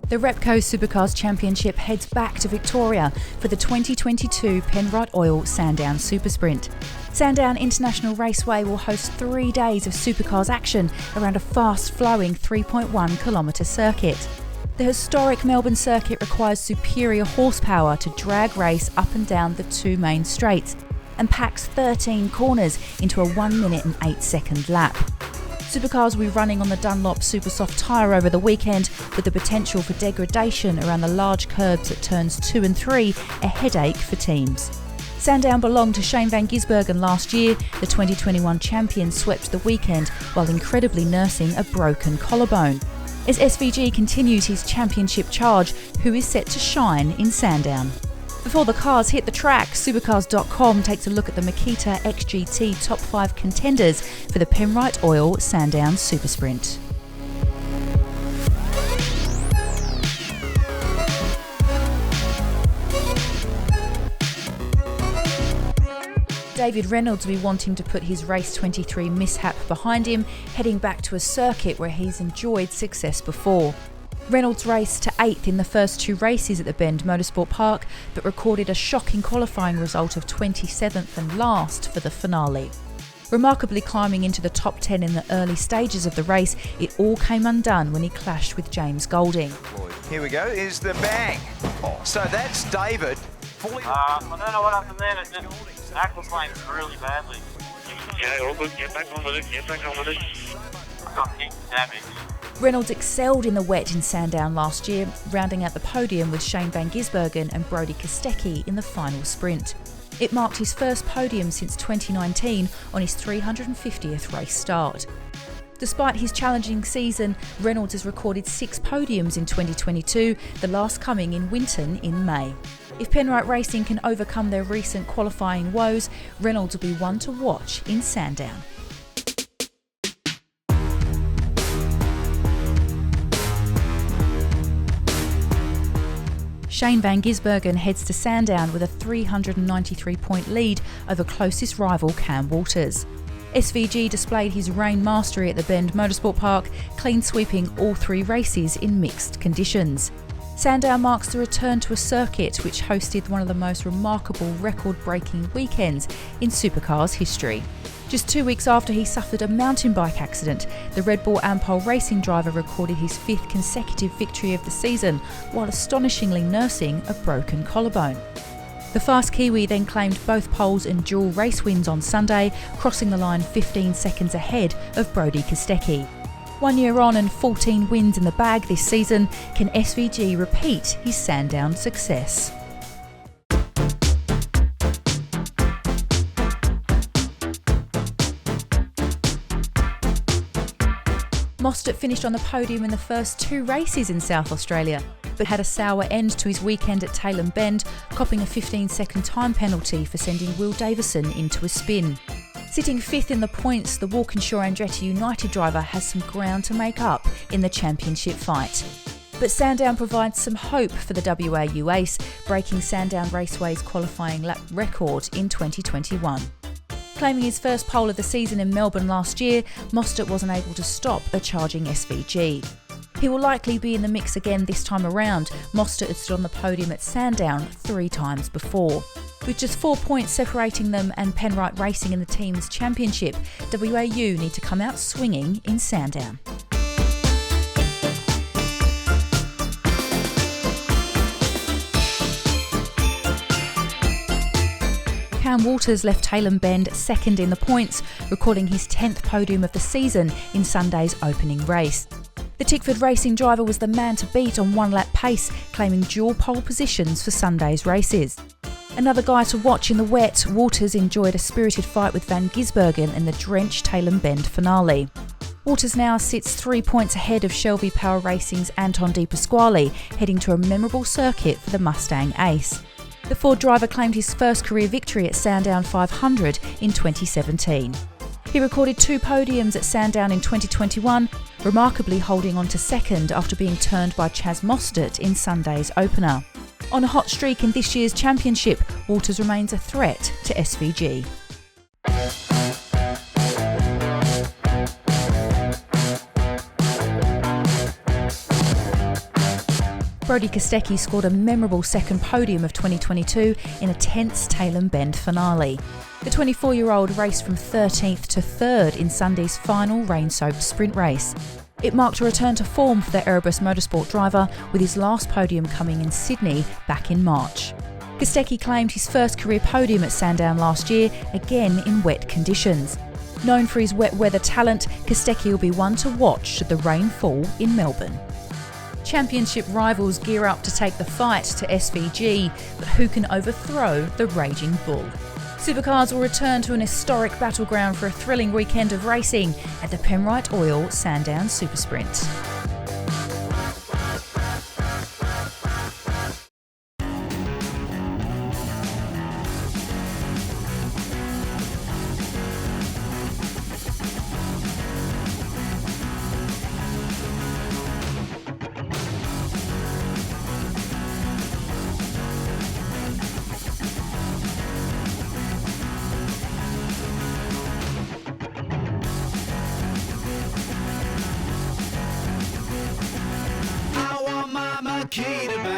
The Repco Supercars Championship heads back to Victoria for the 2022 Penrite Oil Sandown SuperSprint. Sandown International Raceway will host 3 days of supercars action around a fast-flowing 3.1 kilometre circuit. The historic Melbourne circuit requires superior horsepower to drag race up and down the 2 main straights and packs 13 corners into a 1 minute and 8 second lap. Supercars will be running on the Dunlop Super Soft tyre over the weekend, with the potential for degradation around the large curbs at turns 2 and 3, a headache for teams. Sandown belonged to Shane van Gisbergen last year. The 2021 champion swept the weekend while incredibly nursing a broken collarbone. As SVG continues his championship charge, who is set to shine in Sandown? Before the cars hit the track, Supercars.com takes a look at the Makita XGT Top 5 contenders for the Penrite Oil Sandown SuperSprint. David Reynolds will be wanting to put his race 23 mishap behind him, heading back to a circuit where he's enjoyed success before. Reynolds raced to 8th in the first 2 races at the Bend Motorsport Park, but recorded a shocking qualifying result of 27th and last for the finale. Remarkably climbing into the top 10 in the early stages of the race, it all came undone when he clashed with James Golding. Here we go, is the bang. So that's David. I don't know what happened there, it just aquaplaned really badly. Yeah, all good, get back on with it, I got heaps damage. Reynolds excelled in the wet in Sandown last year, rounding out the podium with Shane van Gisbergen and BRODIE KOSTECKI in the final sprint. It marked his first podium since 2019 on his 350th race start. Despite his challenging season, Reynolds has recorded 6 podiums in 2022, the last coming in Winton in May. If Penrite Racing can overcome their recent qualifying woes, Reynolds will be one to watch in Sandown. Shane van Gisbergen heads to Sandown with a 393-point lead over closest rival Cam Walters. SVG displayed his reign mastery at the Bend Motorsport Park, clean sweeping all 3 races in mixed conditions. Sandown marks the return to a circuit which hosted one of the most remarkable record-breaking weekends in supercars history. Just 2 weeks after he suffered a mountain bike accident, the Red Bull Ampol racing driver recorded his 5th consecutive victory of the season, while astonishingly nursing a broken collarbone. The fast Kiwi then claimed both poles and dual race wins on Sunday, crossing the line 15 seconds ahead of BRODIE KOSTECKI. 1 year on and 14 wins in the bag this season, can SVG repeat his Sandown success? Mostert finished on the podium in the first 2 races in South Australia, but had a sour end to his weekend at Tailem Bend, copping a 15-second time penalty for sending Will Davison into a spin. Sitting 5th in the points, the Walkinshaw Andretti United driver has some ground to make up in the championship fight. But Sandown provides some hope for the WAU ace, breaking Sandown Raceway's qualifying lap record in 2021. Claiming his first pole of the season in Melbourne last year, Mostert wasn't able to stop a charging SVG. He will likely be in the mix again this time around. Mostert had stood on the podium at Sandown 3 times before. With just 4 points separating them and Penrite Racing in the team's championship, WAU need to come out swinging in Sandown. Cam Walters left Tailem Bend 2nd in the points, recording his 10th podium of the season in Sunday's opening race. The Tickford Racing driver was the man to beat on 1-lap pace, claiming dual pole positions for Sunday's races. Another guy to watch in the wet, Walters enjoyed a spirited fight with van Gisbergen in the drenched Tailem Bend finale. Walters now sits 3 points ahead of Shelby Power Racing's Anton De Pasquale, heading to a memorable circuit for the Mustang ace. The Ford driver claimed his first career victory at Sandown 500 in 2017. He recorded 2 podiums at Sandown in 2021, remarkably holding on to 2nd after being turned by Chaz Mostert in Sunday's opener. On a hot streak in this year's championship, Walters remains a threat to SVG. BRODIE KOSTECKI scored a memorable second podium of 2022 in a tense Tailem Bend finale. The 24-year-old raced from 13th to 3rd in Sunday's final rain-soaked sprint race. It marked a return to form for the Erebus Motorsport driver, with his last podium coming in Sydney back in March. KOSTECKI claimed his first career podium at Sandown last year, again in wet conditions. Known for his wet weather talent, KOSTECKI will be one to watch should the rain fall in Melbourne. Championship rivals gear up to take the fight to SVG, but who can overthrow the Raging Bull? Supercars will return to an historic battleground for a thrilling weekend of racing at the Penrite Oil Sandown SuperSprint. Key to